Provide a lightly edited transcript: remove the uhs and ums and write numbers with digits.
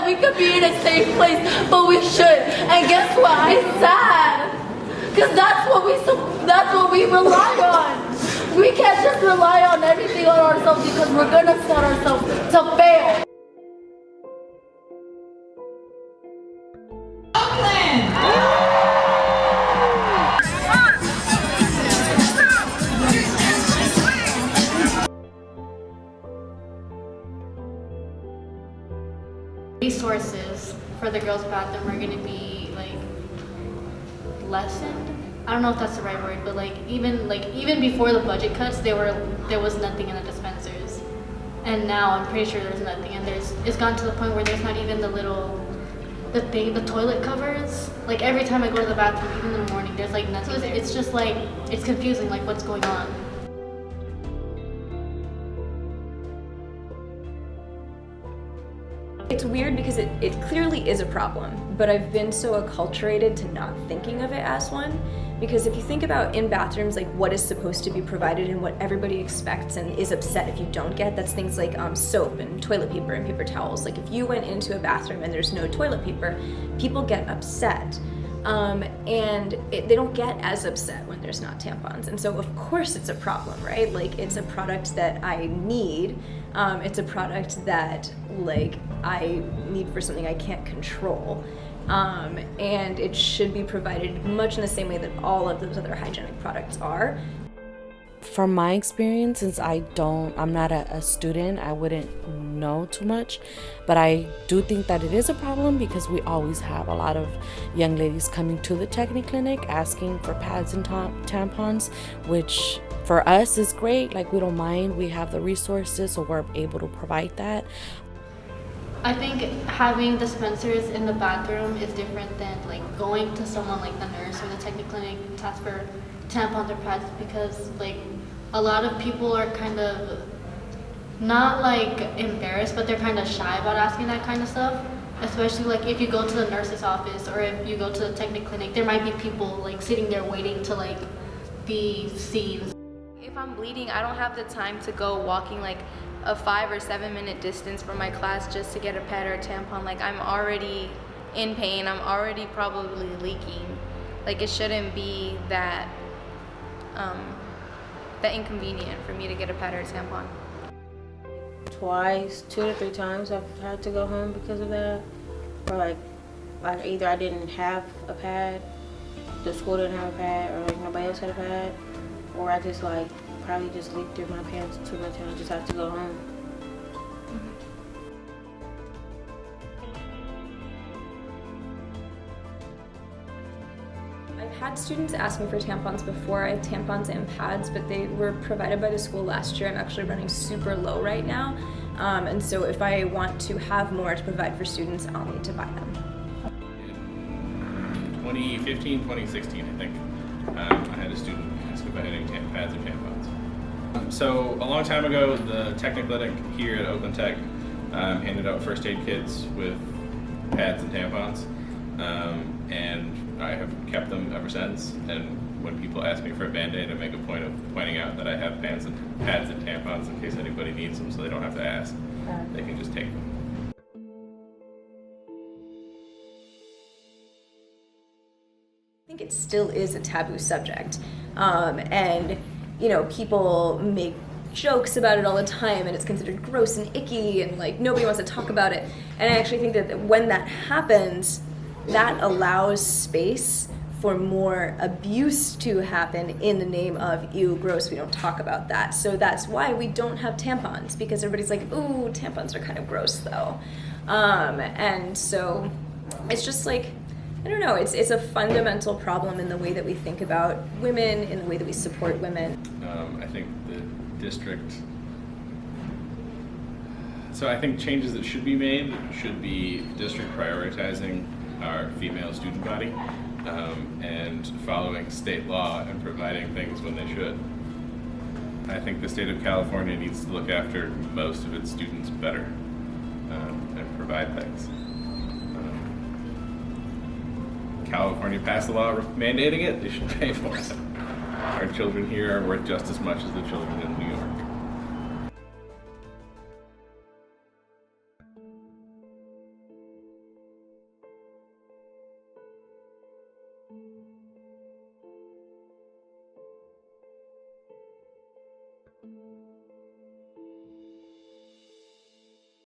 that we could be in a safe place, but we should. And guess what? I'm sad. Because that's what we rely on. We can't just rely on everything on ourselves because we're going to set ourselves to fail. Resources for the girls' bathroom are going to be like lessened. I don't know if that's the right word, but even before the budget cuts, there was nothing in the dispensers, and now I'm pretty sure there's nothing. And it's gone to the point where there's not even the toilet covers. Like every time I go to the bathroom, even in the morning, there's like nothing there. It's just like it's confusing, like what's going on. It's weird because it clearly is a problem, but I've been so acculturated to not thinking of it as one. Because if you think about in bathrooms, like what is supposed to be provided and what everybody expects and is upset if you don't get, that's things like soap and toilet paper and paper towels. Like if you went into a bathroom and there's no toilet paper, people get upset. And they don't get as upset when there's not tampons. And so of course it's a problem, right? Like it's a product that I need. It's a product that like I need for something I can't control. And it should be provided much in the same way that all of those other hygienic products are. From my experience, since I'm not a student, I wouldn't know too much, but I do think that it is a problem because we always have a lot of young ladies coming to the technic clinic asking for pads and tampons, which for us is great. Like we don't mind, we have the resources, so we're able to provide that. I think having dispensers in the bathroom is different than like going to someone like the nurse or the technic clinic to ask for tampons or pads, because like a lot of people are kind of not like embarrassed, but they're kind of shy about asking that kind of stuff. Especially like if you go to the nurse's office or if you go to the technic clinic, there might be people like sitting there waiting to like be seen. If I'm bleeding, I don't have the time to go walking like a 5 or 7 minute distance from my class just to get a pad or a tampon. Like I'm already in pain, I'm already probably leaking. Like it shouldn't be that inconvenient for me to get a pad or a tampon. Twice, 2 to 3 times I've had to go home because of that. Or like either I didn't have a pad, the school didn't have a pad, or like nobody else had a pad, or I just like probably just leaked through my pants too much and I just have to go home. I've had students ask me for tampons before. I have tampons and pads, but they were provided by the school last year. I'm actually running super low right now. And so if I want to have more to provide for students, I'll need to buy them. In 2015, 2016, I think, I had a student ask if I had any pads or tampons. So a long time ago, the technic clinic here at Oakland Tech handed out first aid kits with pads and tampons. And I have kept them ever since, and when people ask me for a Band-Aid, I make a point of pointing out that I have pads and tampons in case anybody needs them, so they don't have to ask. They can just take them. I think it still is a taboo subject, and you know, people make jokes about it all the time, and it's considered gross and icky, and like nobody wants to talk about it. And I actually think that when that happens, that allows space for more abuse to happen in the name of, ew, gross, we don't talk about that. So that's why we don't have tampons, because everybody's like, ooh, tampons are kind of gross though. And so it's just like, I don't know, it's a fundamental problem in the way that we think about women, in the way that we support women. I think the district, so I think changes that should be made should be district prioritizing our female student body and following state law and providing things when they should. I think the state of California needs to look after most of its students better and provide things. California passed a law mandating it, they should pay for it. Our children here are worth just as much as the children in New York.